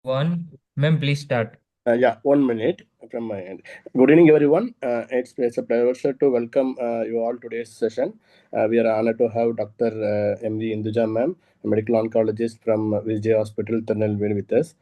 One, ma'am, please start. Yeah, 1 minute from my end. Good evening, everyone. It's a pleasure to welcome you all today's session. We are honored to have Dr. M.V. Induja ma'am, a medical oncologist from Vijay Hospital, Tirunelveli with us.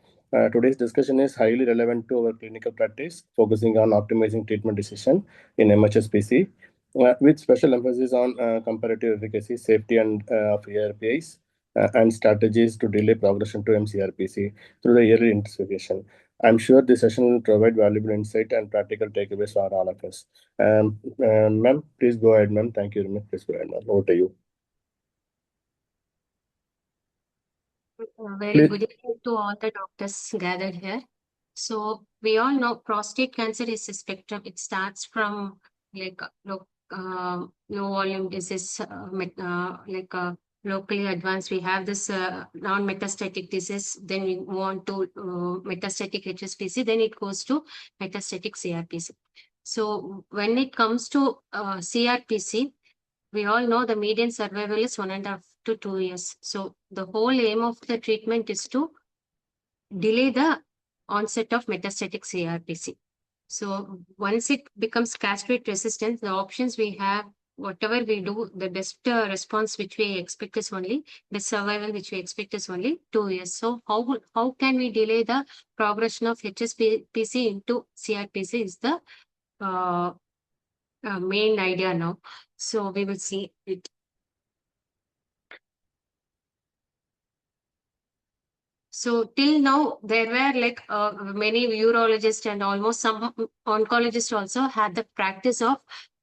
Today's discussion is highly relevant to our clinical practice, focusing on optimizing treatment decision in MHSPC, with special emphasis on comparative efficacy, safety, and of ARPIs, and strategies to delay progression to MCRPC through the early intensification. I'm sure this session will provide valuable insight and practical takeaways for all of us. Ma'am, please go ahead, ma'am. Thank you very much. Please go ahead, ma'am. Over to you. Very Please. good evening to all the doctors gathered here. So we all know prostate cancer is a spectrum. It starts from like low volume disease, locally advanced. We have this non-metastatic disease. Then we move on to metastatic HSPC. Then it goes to metastatic CRPC. So when it comes to CRPC, we all know the median survival is 1.5 to 2 years. So the whole aim of the treatment is to delay the onset of metastatic CRPC. So once it becomes castrate resistant, the options we have, whatever we do, the best response which we expect is only, the survival which we expect is only 2 years. So how can we delay the progression of HSPC into CRPC is the main idea now. So we will see it. So till now, there were like many urologists and almost some oncologists also had the practice of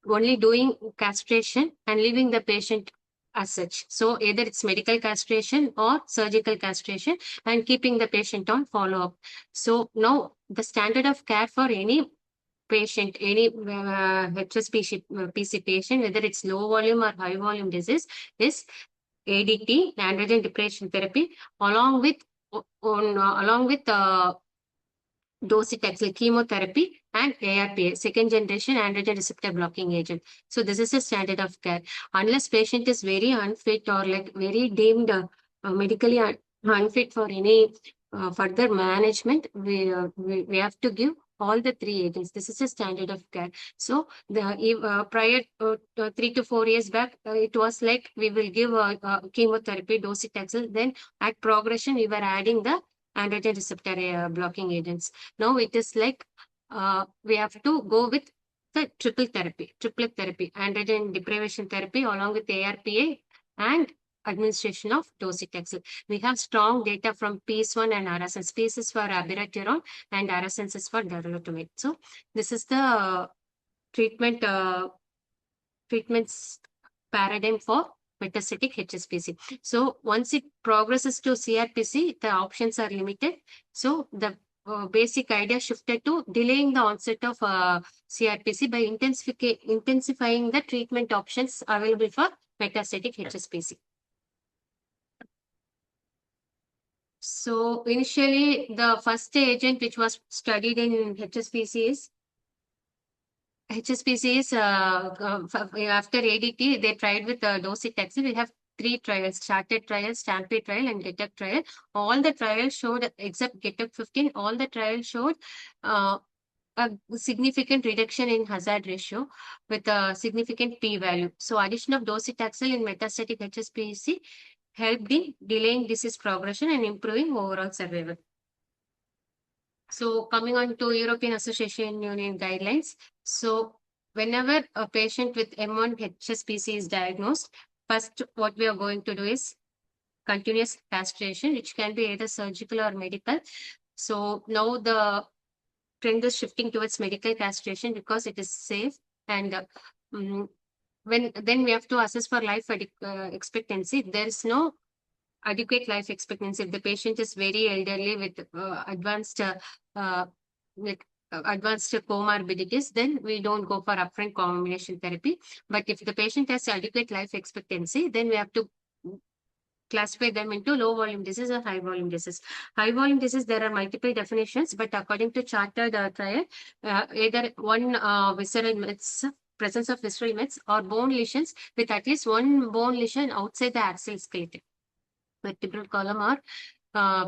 only doing castration and leaving the patient as such. So either it's medical castration or surgical castration and keeping the patient on follow-up. So now the standard of care for any patient, any HSPC patient, whether it's low volume or high volume disease, is ADT, androgen deprivation therapy, along with docetaxel chemotherapy and ARPA, second generation androgen receptor blocking agent. So this is a standard of care. Unless patient is very unfit or like very deemed medically unfit for any further management, we have to give all the three agents. This is a standard of care. So the prior 3 to 4 years back, it was like we will give chemotherapy, docetaxel. Then at progression, we were adding the androgen receptor blocking agents. Now it is like we have to go with the triplet therapy, androgen deprivation therapy along with ARPA and administration of docetaxel. We have strong data from PEACE1 and Arasens. PEACE is for abiraterone and Arasens is for darolutamide. So this is the treatments paradigm for metastatic HSPC. So once it progresses to CRPC, the options are limited. So the basic idea shifted to delaying the onset of CRPC by intensifying the treatment options available for metastatic HSPC. So initially, the first agent which was studied in HSPC is after ADT, they tried with docetaxel. We have 3 trials: Charted trial, Stampede trial, and GETUP trial. All the trials showed, except GETUP 15, all the trials showed a significant reduction in hazard ratio with a significant p-value. So addition of docetaxel in metastatic HSPC helped in delaying disease progression and improving overall survival. So coming on to European Association Union guidelines. So whenever a patient with M1 HSPC is diagnosed, first what we are going to do is continuous castration, which can be either surgical or medical. So now the trend is shifting towards medical castration because it is safe. And then we have to assess for life expectancy. There is no adequate life expectancy. If the patient is very elderly with advanced comorbidities, then we don't go for upfront combination therapy. But if the patient has adequate life expectancy, then we have to classify them into low volume disease or high volume disease. High volume disease, there are multiple definitions, but according to Chartered trial, either one visceral mets, presence of visceral mets, or bone lesions with at least one bone lesion outside the axial skeleton, vertebral column, or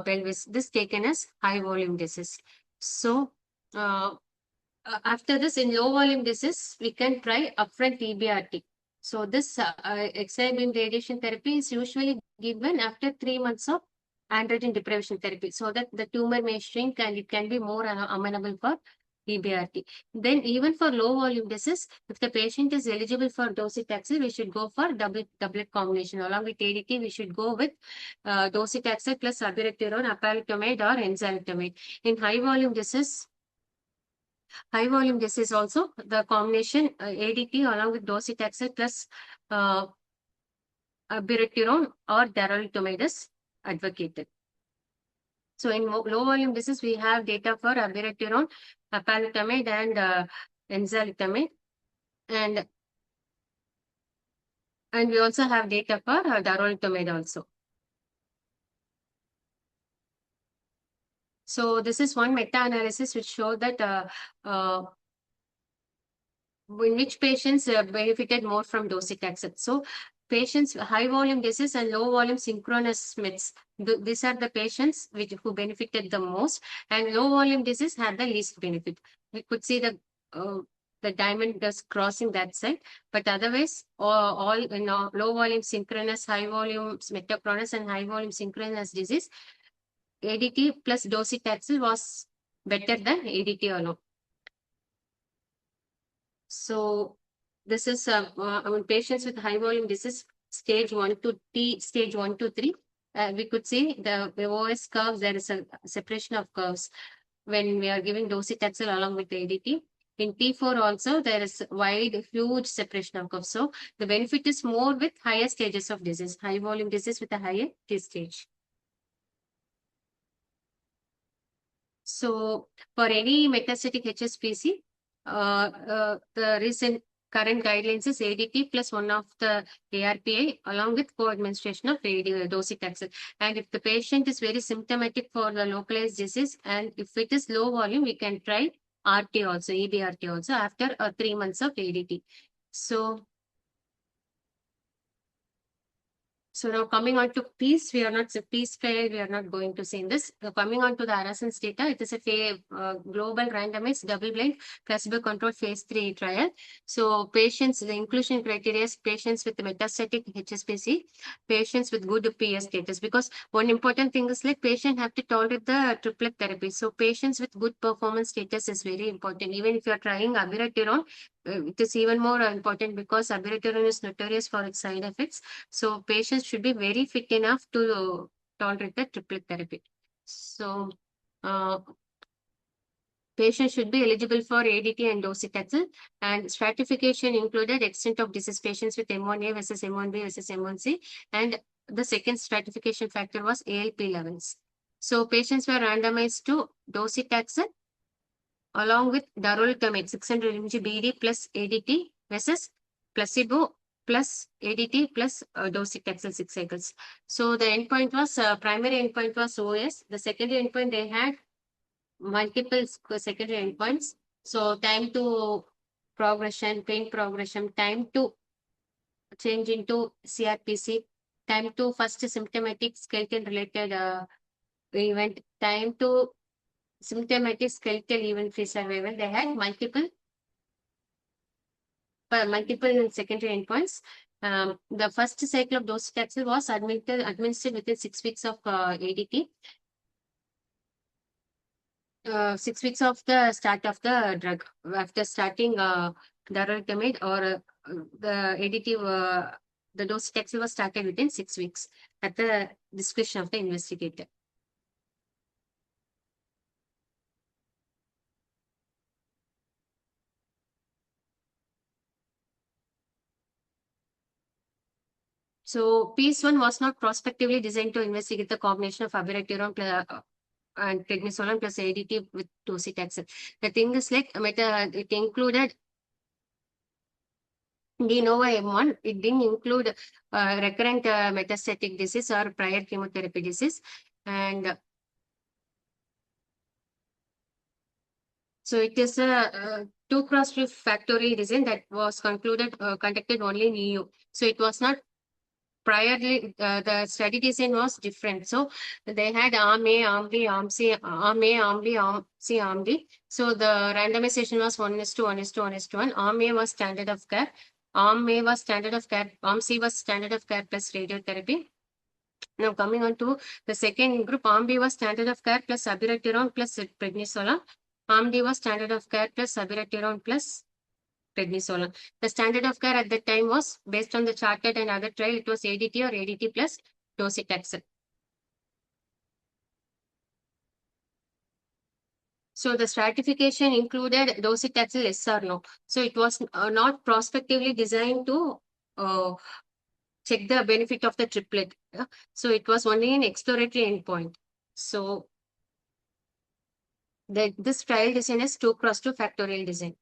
pelvis. This taken as high volume disease. So after this, in low volume disease, we can try upfront EBRT. So this X-ray beam radiation therapy is usually given after 3 months of androgen deprivation therapy, so that the tumor may shrink and it can be more amenable for EBRT. Then even for low volume disease, if the patient is eligible for docetaxel, we should go for doublet combination. Along with ADT, we should go with docetaxel plus abiraterone, apalutamide or enzalutamide. In high volume disease also, the combination ADT along with docetaxel plus abiraterone or darolutamide is advocated. So in low volume disease, we have data for abiraterone, apalutamide and enzalutamide, and we also have data for darolutamide also. So this is one meta-analysis which showed that in which patients benefited more from docetaxel. So patients high volume disease and low volume synchronous MITs, these are the patients who benefited the most, and low volume disease had the least benefit. We could see the diamond just crossing that side, but otherwise all low volume synchronous, high volume metachronous and high volume synchronous disease, ADT plus docetaxel was better than ADT alone. So this is patients with high volume disease, stage 1 to T, stage 1 to 3. We could see the OS curves, there is a separation of curves when we are giving docetaxel along with the ADT. In T4 also, there is wide, huge separation of curves. So the benefit is more with higher stages of disease, high volume disease with a higher T stage. So for any metastatic HSPC, the recent current guidelines is ADT plus one of the ARPI along with co-administration of docetaxel. And if the patient is very symptomatic for the localized disease, and if it is low volume, we can try RT also, EBRT also after 3 months of ADT. So now coming on to PEACE, we are not going to see in this. Coming on to the Arasens data, it is a global randomized double-blind placebo-controlled phase 3 trial. So patients, the inclusion criteria is patients with metastatic HSPC, patients with good PS status, because one important thing is like patient have to tolerate the triplet therapy. So patients with good performance status is very important. Even if you are trying abiraterone, it is even more important because abiraterone is notorious for its side effects. So patients should be very fit enough to tolerate the triplet therapy. So patients should be eligible for ADT and docetaxel, and stratification included extent of disease patients with M1A versus M1B versus M1C, and the second stratification factor was ALP levels. So patients were randomized to docetaxel along with darolutamide 600 mg BD plus ADT versus placebo plus ADT plus docetaxel 6 cycles. So the endpoint was primary endpoint was OS. The secondary endpoint, they had multiple secondary endpoints. So time to progression, pain progression, time to change into CRPC, time to first symptomatic skeletal related event, time to symptomatic skeletal event-free survival. They had multiple secondary endpoints. The first cycle of docetaxel was administered within 6 weeks of ADT. 6 weeks of the start of the drug. After starting darolutamide or the ADT, the docetaxel was started within 6 weeks at the discretion of the investigator. So PEACE-1 was not prospectively designed to investigate the combination of abiraterone and prednisolone plus ADT with docetaxel. The thing is like it included de novo M1. It didn't include recurrent metastatic disease or prior chemotherapy disease. And so it is a 2x3 factorial design that was conducted only in EU. So it was not priorly the study design was different. So they had arm A, arm B, arm C, arm A, arm B, arm C, arm D. So the randomization was 1:1:1:1. Arm A was standard of care. Arm A was standard of care. Arm C was standard of care plus radiotherapy. Now coming on to the second group, Arm B was standard of care plus abiraterone plus prednisolone. Arm D was standard of care plus abiraterone plus prednisolone. The standard of care at that time was based on the charted and other trial. It was ADT or ADT plus docetaxel. So the stratification included docetaxel, yes or no. So it was not prospectively designed to check the benefit of the triplet. So it was only an exploratory endpoint. So this trial design is 2x2 factorial design.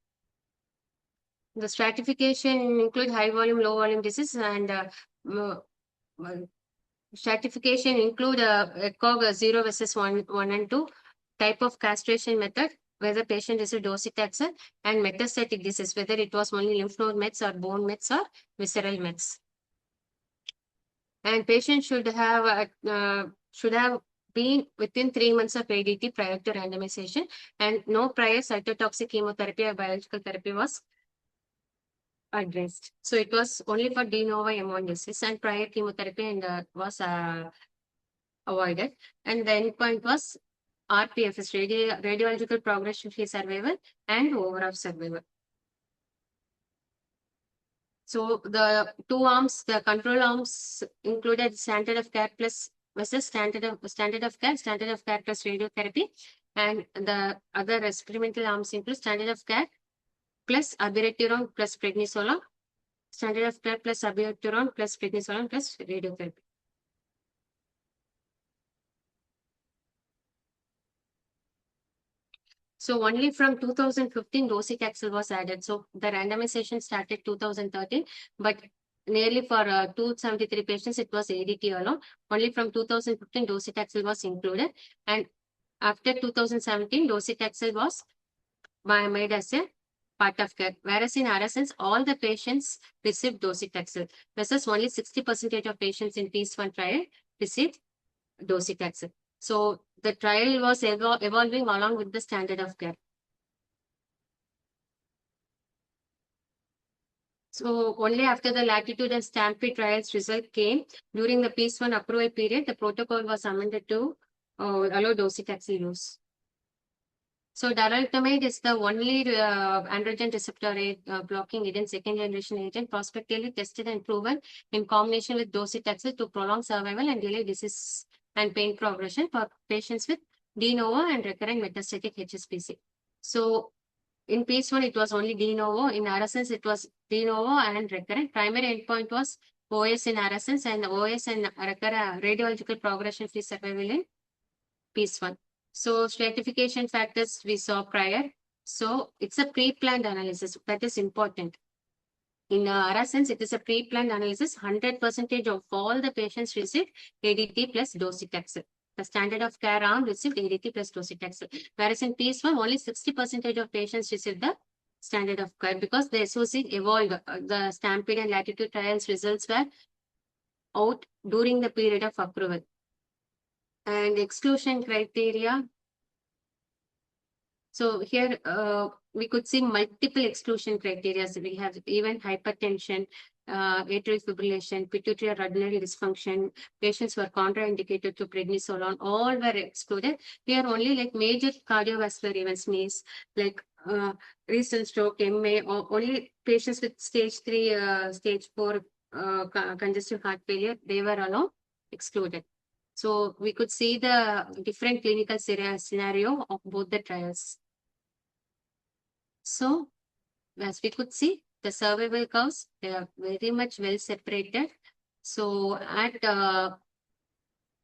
The stratification include high volume, low volume disease, and stratification include ECOG 0 versus 1 and 2, type of castration method, whether patient received docetaxel, and metastatic disease, whether it was only lymph node mets or bone mets or visceral mets. And patient should have been within 3 months of ADT prior to randomization, and no prior cytotoxic chemotherapy or biological therapy was addressed. So it was only for de novo M1 disease, and prior chemotherapy and was avoided. And the endpoint was RPFS, radiological progression-free survival, and overall survival. So the two arms, the control arms included standard of care plus versus standard of care plus radiotherapy, and the other experimental arms include standard of care plus abiraterone plus prednisolone, standard of care plus abiraterone plus prednisolone plus radiotherapy. So only from 2015, docetaxel was added. So the randomization started 2013, but nearly for 273 patients, it was ADT alone. Only from 2015, docetaxel was included. And after 2017, docetaxel was made as a part of care. Whereas in Arasens, all the patients received docetaxel. Versus only 60% of patients in PEACE-1 trial received docetaxel. So the trial was evolving along with the standard of care. So only after the Latitude and Stampede trials result came, during the PEACE-1 approval period, the protocol was amended to allow docetaxel use. So darolutamide is the only androgen receptor blocking agent, second generation agent, prospectively tested and proven in combination with docetaxel to prolong survival and delay disease and pain progression for patients with de novo and recurrent metastatic HSPC. So in PEACE-1, it was only de novo. In Arasens, it was de novo and recurrent. Primary endpoint was OS in Arasens and OS and recurrent radiological progression-free survival in PEACE-1. So stratification factors we saw prior. So it's a pre-planned analysis that is important. In Arasens, it is a pre-planned analysis. 100% of all the patients received ADT plus docetaxel. The standard of care arm received ADT plus docetaxel. Whereas in PEACE-1, only 60% of patients received the standard of care because the SOC evolved. The Stampede and Latitude trials results were out during the period of approval. And exclusion criteria. So here we could see multiple exclusion criteria. So we have even hypertension, atrial fibrillation, pituitary or adrenal dysfunction, patients who are contraindicated to prednisolone, all were excluded. Here only like major cardiovascular events means like recent stroke, MA, or only patients with stage 3, stage 4 congestive heart failure, they were all excluded. So we could see the different clinical scenario of both the trials. So as we could see, the survival curves, they are very much well separated. So at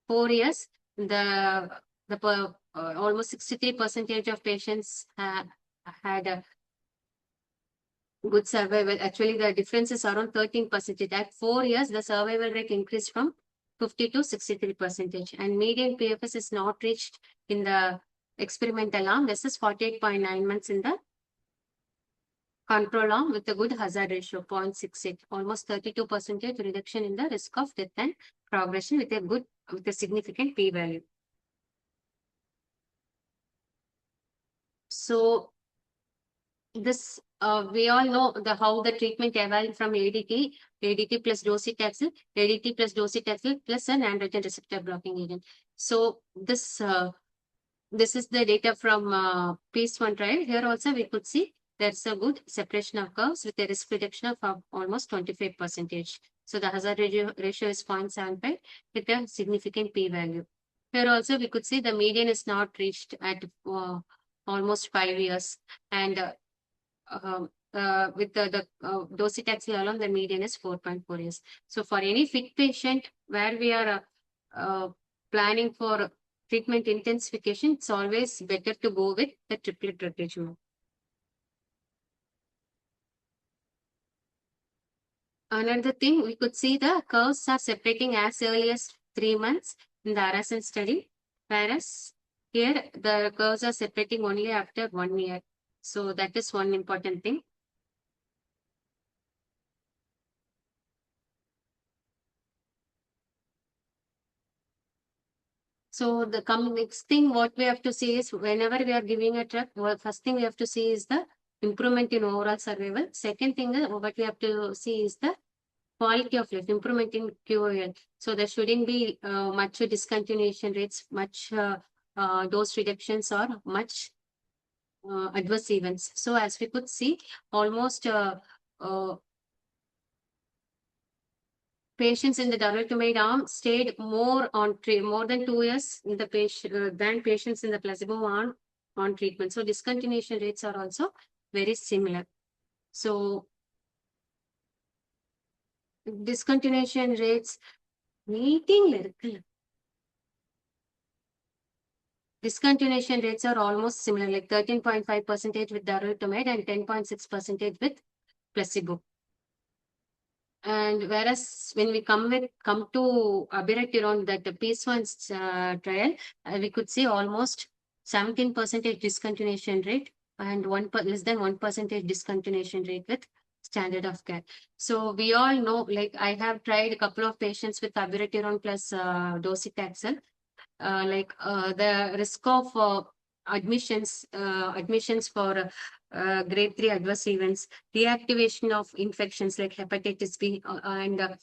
4 years, the almost 63% of patients had a good survival. Actually, the difference is around 13%. At 4 years, the survival rate increased from 50 to 63%. And median PFS is not reached in the experimental arm. This is 48.9 months in the control arm with a good hazard ratio 0.68, almost 32% reduction in the risk of death and progression with a significant p-value. So this we all know how the treatment evolved from ADT plus docetaxel, ADT plus docetaxel plus an androgen receptor blocking agent. So this is the data from phase 1 trial. Here also we could see there's a good separation of curves with a risk reduction of almost 25%. So the hazard ratio is 0.75 with a significant p-value. Here also we could see the median is not reached at almost 5 years, and with the docetaxel alone, the median is 4.4 years. So for any fit patient where we are planning for treatment intensification, it's always better to go with the triplet regimen. Another thing, we could see the curves are separating as early as 3 months in the Arasen study, whereas here the curves are separating only after 1 year. So that is one important thing. So the next thing what we have to see is whenever we are giving a drug, first thing we have to see is the improvement in overall survival. Second thing what we have to see is the quality of life, improvement in QOL. So there shouldn't be much discontinuation rates, much dose reductions, or much adverse events. So as we could see, almost patients in the darolutamide arm stayed more than 2 years in the patient than patients in the placebo arm on treatment. So discontinuation rates are also very similar. So discontinuation rates discontinuation rates are almost similar, like 13.5% with darolutamide and 10.6% with placebo. And whereas when we come to abiraterone, that the phase 1 trial, we could see almost 17% discontinuation rate and less than 1% discontinuation rate with standard of care. So we all know, like I have tried a couple of patients with abiraterone plus docetaxel. The risk of admissions for grade 3 adverse events, reactivation of infections like hepatitis B, and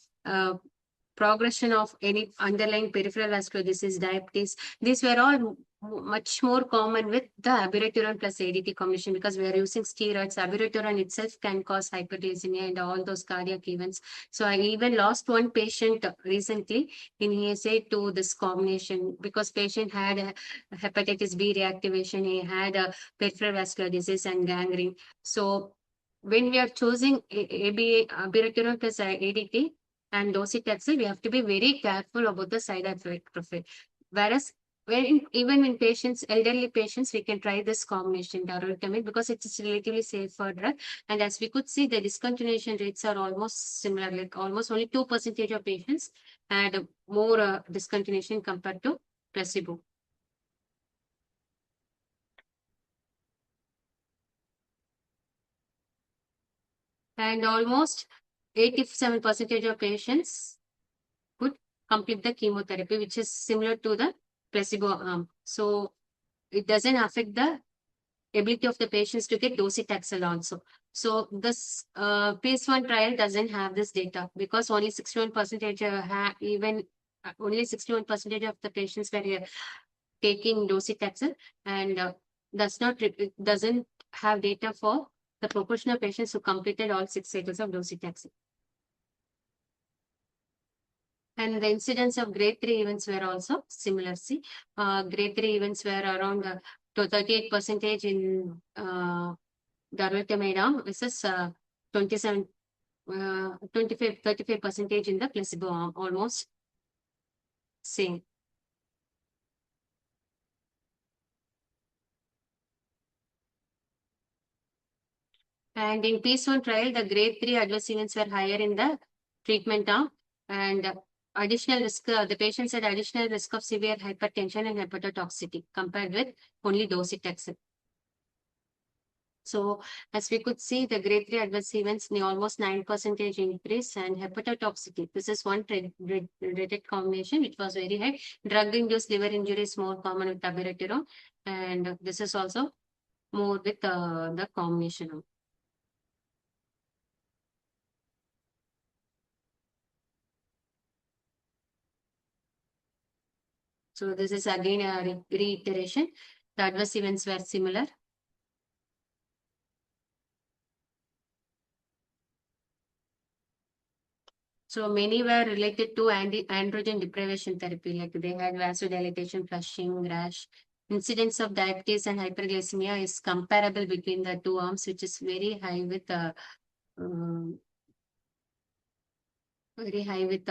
progression of any underlying peripheral vascular disease, diabetes. These were all much more common with the abiraterone plus ADT combination, because we are using steroids. Abiraterone itself can cause hyperglycemia and all those cardiac events. So I even lost one patient recently in ESA to this combination, because patient had a hepatitis B reactivation, he had a peripheral vascular disease and gangrene. So when we are choosing abiraterone plus ADT and docetaxel, we have to be very careful about the side effect profile. Whereas even in patients, elderly patients, we can try this combination darolutamide because it's relatively safer drug. And as we could see, the discontinuation rates are almost similar, like almost only 2% of patients had more discontinuation compared to placebo. And almost 87% of patients could complete the chemotherapy, which is similar to the placebo arm. So it doesn't affect the ability of the patients to get docetaxel also. So this phase 1 trial doesn't have this data, because only 61% only 61% of the patients were taking docetaxel, and doesn't have data for the proportion of patients who completed all 6 cycles of docetaxel. And the incidence of grade 3 events were also similar. See, grade 3 events were around 38% in darolutamide arm versus 35% in the placebo arm, almost same. And in phase 1 trial, the grade 3 adverse events were higher in the treatment arm, and additional risk, the patients had additional risk of severe hypertension and hepatotoxicity compared with only docetaxel. So as we could see, the grade 3 adverse events almost 9% increase, and hepatotoxicity. This is one rated combination which was very high. Drug-induced liver injury is more common with abiraterone, and this is also more with the combination. So this is again a reiteration. The adverse events were similar. So many were related to androgen deprivation therapy, like they had vasodilatation, flushing, rash. Incidence of diabetes and hyperglycemia is comparable between the two arms, which is um, very high with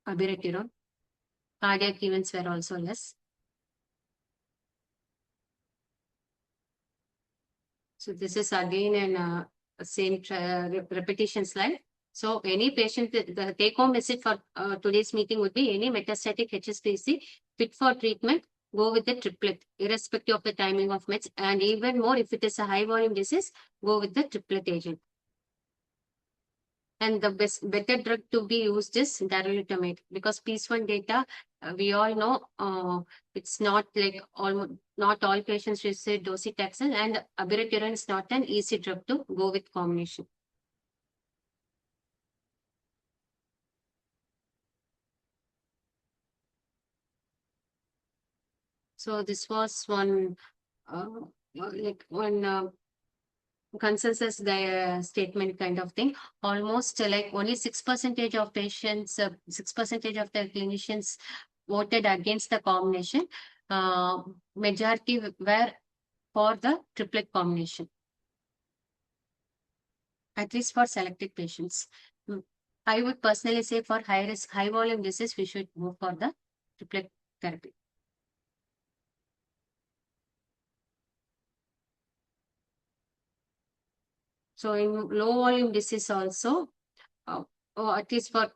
abiraterone. Cardiac events were also less. So this is again an same repetition slide. So any patient, the take-home message for today's meeting would be any metastatic HSPC fit for treatment, go with the triplet, irrespective of the timing of meds. And even more, if it is a high volume disease, go with the triplet agent. And the better drug to be used is darolutamide, because PIS1 data, we all know it's not like not all patients receive docetaxel, and abiraterone is not an easy drug to go with combination. So this was one consensus statement kind of thing. Almost like only 6% of patients, 6% of the clinicians voted against the combination. Majority were for the triplet combination, at least for selected patients. I would personally say for high risk, high volume disease, we should go for the triplet therapy. So in low volume disease also, or at least for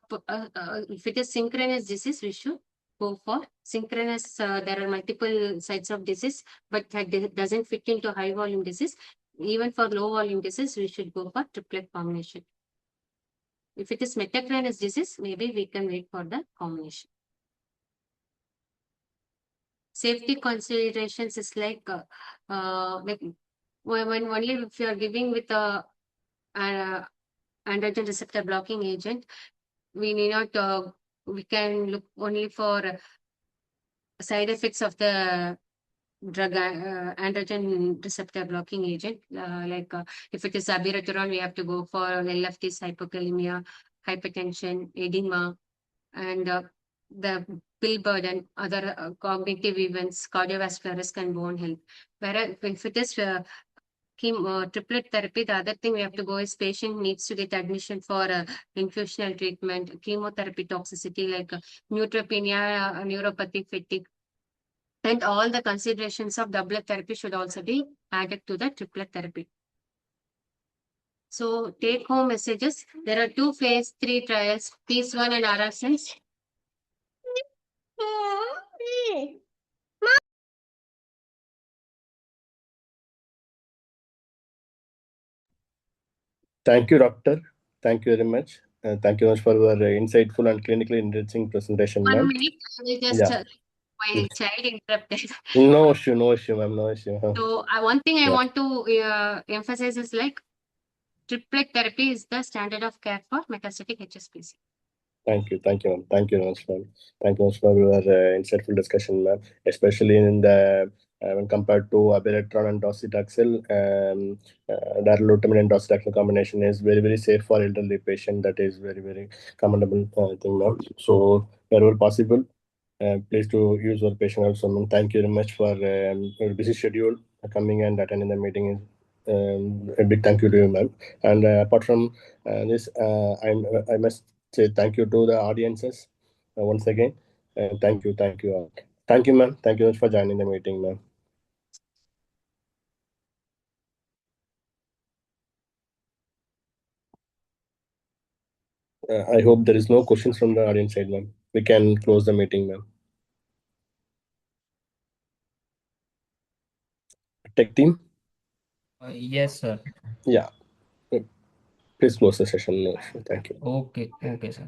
if it is synchronous disease, we should go for synchronous. There are multiple sites of disease, but that doesn't fit into high volume disease. Even for low volume disease, we should go for triplet combination. If it is metachronous disease, maybe we can wait for the combination. Safety considerations is like when only if you are giving with a androgen receptor blocking agent, we need not, we can look only for side effects of the drug androgen receptor blocking agent. If it is abiraterone, we have to go for LFTs, hypokalemia, hypertension, edema, and the pill burden, other cognitive events, cardiovascular risk, and bone health. Whereas if it is triplet therapy, the other thing we have to go is patient needs to get admission for infusional treatment, chemotherapy toxicity like neutropenia, neuropathic fatigue, and all the considerations of doublet therapy should also be added to the triplet therapy. So take home messages. There are two phase 3 trials, PIS1 and RSS. Thank you, Doctor. Thank you very much. Thank you very much for your insightful and clinically enriching presentation, 1 ma'am. minute, I will just Yeah. my child interrupted. No issue, ma'am, no issue. So one thing I Yeah. want to emphasize is like triplet therapy is the standard of care for metastatic HSPC. Thank you, ma'am. Thank you very much, ma'am. Thank you very much for your insightful discussion, ma'am. Especially in the when compared to abiraterone and docetaxel, darolutamide and docetaxel combination is very, very safe for elderly patient. That is very, very commendable thing, ma'am. So wherever possible, please to use your patient also, ma'am. Thank you very much for your busy schedule coming and attending the meeting. A big thank you to you, ma'am. And apart from this, I must say thank you to the audiences once again. Thank you all. Thank you, ma'am. Thank you very much for joining the meeting, ma'am. I hope there is no questions from the audience side, ma'am. We can close the meeting, ma'am. Tech team. Yes, sir. Yeah. Please close the session. Thank you. Okay, okay, sir.